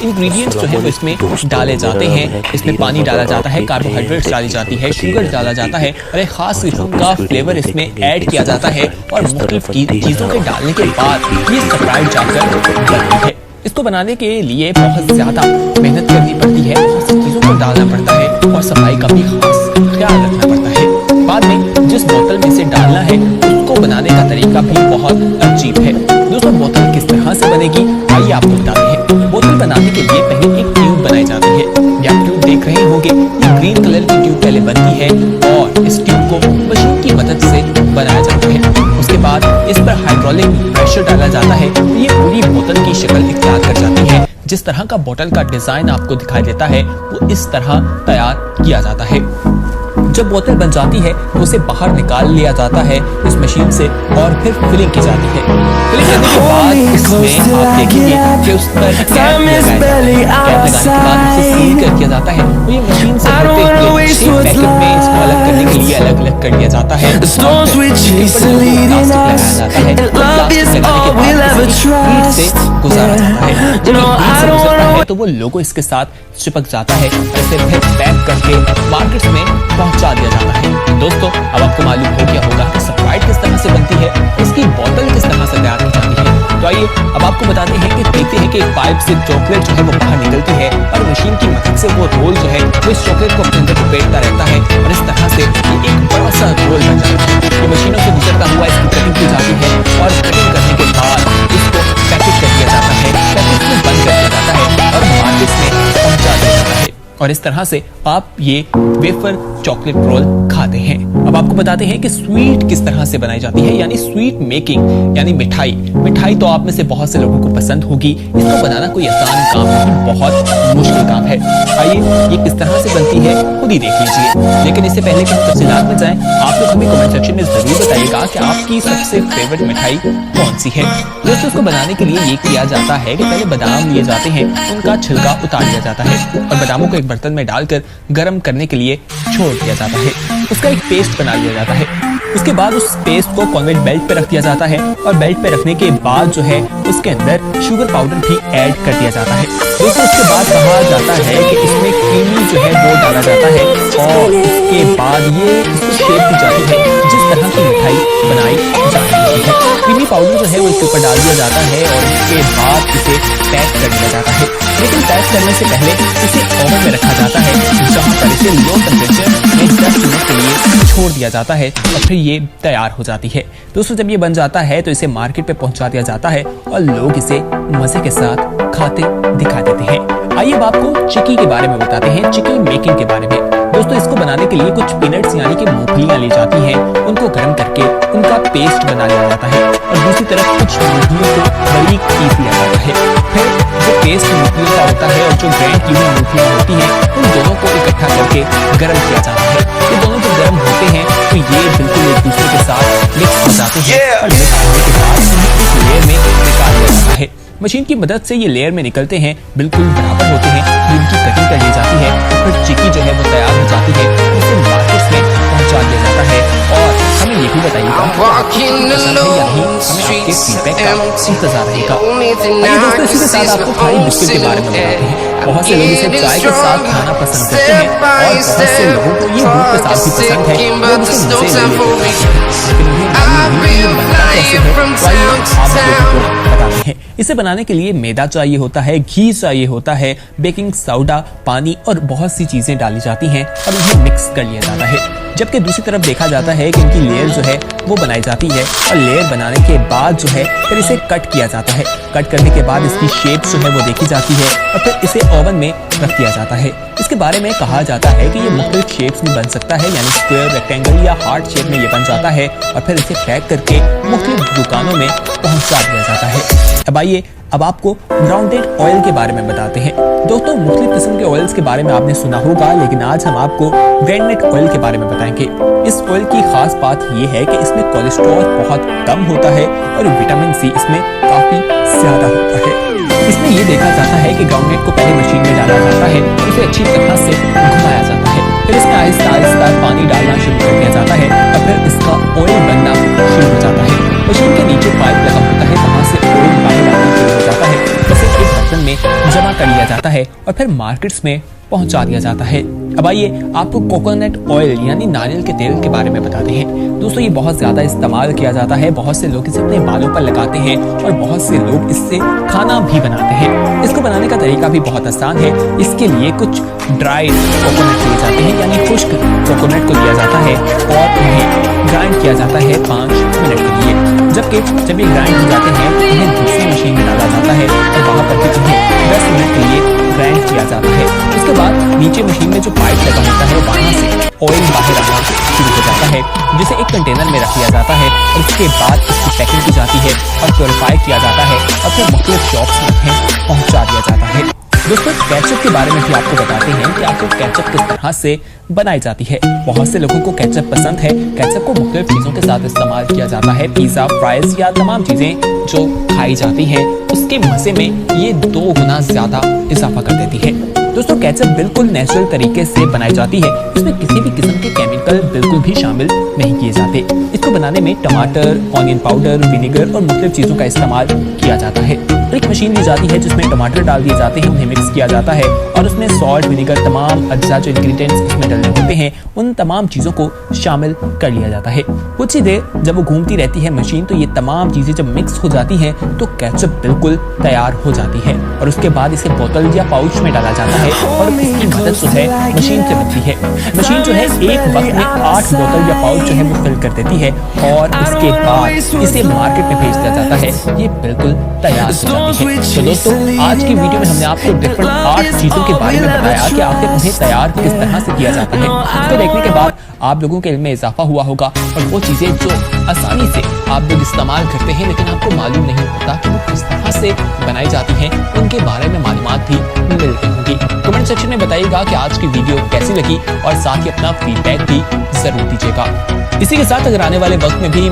Ingredients जो है वो इसमें डाले जाते हैं। इसमें पानी डाला जाता है, कार्बोहाइड्रेट्स डाली जाती है, शुगर डाला जाता है और एक खास किस्म का फ्लेवर इसमें ऐड किया जाता है और मुख्तलिफ चीज़ों के डालने के बाद ये स्प्राइट जाकर बनती है। इसको बनाने के लिए बहुत ज़्यादा मेहनत करनी पड़ती है, बहुत सी चीज़ों को डालना पड़ता है और सफाई का भी खास ख्याल रखना पड़ता है। बाद में जिस बोतल में से डालना है उसको बनाने का तरीका भी बहुत अजीब है। दोस्तों बोतल किस तरह से बनेगी आइए आपको बताते हैं। बोतल बनाने के लिए पहले एक ट्यूब बनाई जाती है। आप ट्यूब देख रहे होंगे, ये ग्रीन कलर की ट्यूब पहले बनती है और इस ट्यूब को मशीन की मदद से बनाया जाता है। उसके बाद इस पर हाइड्रोलिक प्रेशर डाला जाता है, ये पूरी बोतल की शक्ल इख्तियार कर जाती है। जिस तरह का बोतल का डिजाइन आपको दिखाई देता है वो इस तरह तैयार किया जाता है। जब बोतल बन जाती है तो उसे बाहर निकाल लिया जाता है इस मशीन से और फिर फिलिंग की जाती है। फिलिंग करने के बाद इसमें आप देखेंगे कि उस पर कैप लगाने के बाद उसे सील कर दिया जाता है। तो ये मशीन से पैकेट में इसको अलग करने के लिए अलग अलग कर दिया जाता है। गुजारा जाता है तो वो लोगो इसके साथ चिपक जाता है और इसे फिर पैक करके मार्केट्स में पहुंचा दिया जाता है। दोस्तों अब आपको मालूम हो गया होगा कि स्प्राइट किस तरह से बनती है, इसकी बोतल किस तरह से तैयार की जाती है। तो आइए अब आपको बताते हैं कि देखते हैं कि एक पाइप से चॉकलेट जो है वो बाहर निकलती है और मशीन की मदद से वो रोल जो है वो इस चॉकलेट को अपने अंदर लपेटता रहता है और इस तरह से ये एक बड़ा सा रोल बन जाता है। ये मशीनों से गुजरता हुआ इसकी कटिंग की जाती है और कटिंग करने के बाद इसको पैकेट कर दिया जाता है, पैकेट में बंद कर दिया जाता है और मार्केट में पहुंचा दिया जाता है। और इस तरह से आप ये वेफर चॉकलेट रोल खाते हैं। अब आपको बताते हैं कि स्वीट किस तरह से बनाई जाती है, यानी स्वीट मेकिंग यानी मिठाई। मिठाई तो आप में से बहुत से लोगों को पसंद होगी, इसको बनाना कोई आसान काम नहीं, बहुत मुश्किल काम है। आइए ये किस तरह से बनती है खुद ही देख लीजिए। लेकिन इससे पहले कि हम तफसीलात में जाएं, आप लोग हमें कमेंट सेक्शन में जरूर बताइएगा कि आपकी सबसे फेवरेट मिठाई कौन सी है। दोस्तों इसको बनाने के लिए ये किया जाता है कि पहले बादाम लिए जाते हैं, उनका छिलका उतार लिया जाता है और बादामों को एक बर्तन में डालकर गर्म करने के लिए छोड़ दिया जाता है। उसका एक पेस्ट बना लिया जाता है। उसके बाद उस पेस्ट को कॉन्वेयर बेल्ट पे रख दिया जाता है और बेल्ट पे रखने के बाद जो है उसके अंदर शुगर पाउडर भी ऐड कर दिया जाता है। दोस्तों उसके बाद कहा जाता है कि इसमें क्रीमी जो है वो डाला जाता है और उसके बाद ये इसको शेप दी जाती है जिस तरह की मिठाई बनाई जाती है। क्रीमी पाउडर जो है वो इसके ऊपर डाल दिया जाता है और उसके बाद इसे पैक कर दिया जाता है। लेकिन पैक करने से पहले इसे ओवन में रखा जाता है जहाँ पर इसे लो टेम्परेचर में 10 मिनट के लिए छोड़ दिया जाता है और फिर ये तैयार हो जाती है। दोस्तों जब ये बन जाता है तो इसे मार्केट पे पहुंचा दिया जाता है और लोग इसे मजे के साथ खाते दिखाई देते हैं। आइए अब आपको चिक्की के बारे में बताते हैं, चिक्की मेकिंग के बारे में। दोस्तों इसको बनाने के लिए कुछ पीनट्स यानी कि मूंगफलियां ली जाती हैं, उनको गर्म करके उनका पेस्ट बना लिया जाता है और दूसरी तरफ कुछ मूंगफलियों को बारीक पीस लिया जाता है। फिर जो पेस्ट मूंगफलियों का होता है और जो ग्राइंड की हुई मूंगफलियां होती हैं उन दोनों को इकट्ठा करके गर्म किया जाता है। ये दोनों जब गर्म होते हैं तो ये बिल्कुल एक दूसरे के साथ मिक्स हो जाते हैं और मिक्स होने के बाद इस लेयर में निकाल लिया जाता है। मशीन की मदद से ये लेयर में निकलते हैं, बिल्कुल बराबर होते हैं, इनकी कटिंग कर ली जाती है और फिर चिक्की जो है वो तैयार हो जाती है, इसे मार्केट में पहुंचा दिया जाता है। और हमें ये भी बताइएगा कि आपको पसंद है या नहीं, हमें आपके फीडबैक का इंतजार रहेगा। आइए दोस्तों इसी के साथ आपको खारी बिस्किट के बारे में बताते हैं। बहुत से लोग इसे चाय के साथ खाना पसंद करते हैं और बहुत से लोगों को ये दूध के साथ भी पसंद है, लोग इसे मजे ले लेते हैं। लेकिन उन्हें बनता कैसे है तो आइए आप लोगों को बताते हैं। इसे बनाने के लिए मैदा चाहिए होता है, घी चाहिए होता है, बेकिंग सोडा, पानी और बहुत सी चीजें डाली जाती हैं और इन्हें मिक्स कर लिया जाता है। जबकि दूसरी तरफ देखा जाता है कि इनकी लेयर जो है वो बनाई जाती है और लेयर बनाने के बाद जो है फिर इसे कट किया जाता है। कट करने के बाद इसकी शेप जो है वो देखी जाती है और फिर इसे ओवन में रख दिया जाता है। इसके बारे में कहा जाता है कि ये मुख्तलिफ शेप्स में बन सकता है, यानी स्क्वायर, रेक्टेंगल या हार्ट शेप में ये बन जाता है और फिर इसे पैक करके मुख्तलिफ दुकानों में पहुंचा दिया जाता है। अब आइए अब आपको ग्राउंडेड ऑयल के बारे में बताते हैं। दोस्तों मुख्तलिफ किस्म के ऑयल्स के बारे में आपने सुना होगा, लेकिन आज हम आपको ग्राउंडेड ऑयल के बारे में बताएंगे। इस ऑयल की खास बात यह है कि इसमें कोलेस्ट्रॉल बहुत कम होता है और विटामिन सी इसमें काफी ज्यादा होता है। इसमें यह देखा जाता है कि ग्राउंडेड को पहले मशीन में डाला जाता है, उसे अच्छी तरह से घुमाया जाता है, फिर इसमें आहिस्ता आहिस्ता पानी डालना शुरू कर दिया जाता है और फिर इसका ऑयल बनना शुरू हो जाता है। मशीन के नीचे पाइप लगा होता है, वहां से ऑयल बाहर आना शुरू हो जाता है। इसे एक बर्तन में जमा कर लिया जाता है और फिर मार्केट्स में पहुंचा दिया जाता है। अब आइए आपको कोकोनट ऑयल यानी नारियल के तेल के बारे में बताते हैं। दोस्तों ये बहुत ज्यादा इस्तेमाल किया जाता है, बहुत से लोग इसे अपने बालों पर लगाते हैं और बहुत से लोग इससे खाना भी बनाते हैं। इसको बनाने का तरीका भी बहुत आसान है। इसके लिए कुछ ड्राई कोकोनट लिए जाते हैं यानी खुश्क कोकोनट को लिया जाता है और उन्हें ग्राइंड किया जाता है 5 मिनट के लिए। जबकि जब ये ग्राइंड हो जाते हैं तो उन्हें दूसरी मशीन में डाला जाता है और वहां पर भी उन्हें 10 मिनट के लिए ग्राइंड किया जाता है। उसके बाद नीचे मशीन में जो पाइप लगा होता है वहां से ऑयल बाहर आना शुरू हो जाता है, जिसे एक कंटेनर में रख लिया जाता है और उसके बाद इसकी पैकिंग की जाती है और प्योरीफाई किया जाता है और फिर मुख्तलिफ शॉप्स में पहुंचा दिया जाता है। दोस्तों केचप के बारे में भी आपको बताते हैं कि आपको केचप किस तरह से बनाई जाती है। बहुत से लोगों को केचप पसंद है। केचप को मुख्तलिफ चीजों के साथ इस्तेमाल किया जाता है। पिज्जा, फ्राइज या तमाम चीजें जो खाई जाती हैं उसके मजे में ये 2 गुना ज्यादा इजाफा कर देती है। दोस्तों केचप बिल्कुल नेचुरल तरीके से बनाई जाती है। इसमें किसी भी किस्म के केमिकल बिल्कुल भी शामिल नहीं किए जाते। इसको बनाने में टमाटर, ऑनियन पाउडर, विनेगर और मुख्तलिफ चीजों का इस्तेमाल किया जाता है। एक मशीन ली जाती है जिसमें टमाटर डाल दिए जाते हैं, उन्हें मिक्स किया जाता है और उसमें सॉल्ट, विनेगर, तमाम अज्जा जो इंग्रेडिएंट्स उसमें डलने होते हैं उन तमाम चीजों को शामिल कर लिया जाता है। कुछ ही देर जब वो घूमती रहती है मशीन तो ये तमाम चीजें जब मिक्स हो जाती हैं तो केचप बिल्कुल तैयार हो जाती है और उसके बाद इसे बोतल या पाउच में डाला जाता है और इसकी मदद जो है मशीन से बनती है। मशीन जो है एक वक्त में 8 बोतल या पाउच जो है वो फिल कर देती है और इसके बाद इसे मार्केट में भेज दिया जाता है। ये बिल्कुल तैयार हो जाती है। तो दोस्तों आज की वीडियो में हमने आपको डिफरेंट 8 चीजों के बारे में बताया कि आखिर उन्हें तैयार किस तरह से किया जाता है। इसको देखने के बाद आप लोगों के इल्म में इजाफा हुआ होगा और वो चीजें जो आसानी से आप लोग इस्तेमाल करते हैं लेकिन आपको मालूम नहीं होता कि वो किस तरह से बनाई जाती हैं, उनके बारे में मालूमात भी मिलती होंगी। कमेंट सेक्शन में बताइएगा कि आज की वीडियो कैसी लगी और साथ ही अपना फीडबैक भी जरूर दीजिएगा। इसी के साथ अगर आने वाले वक्त में भी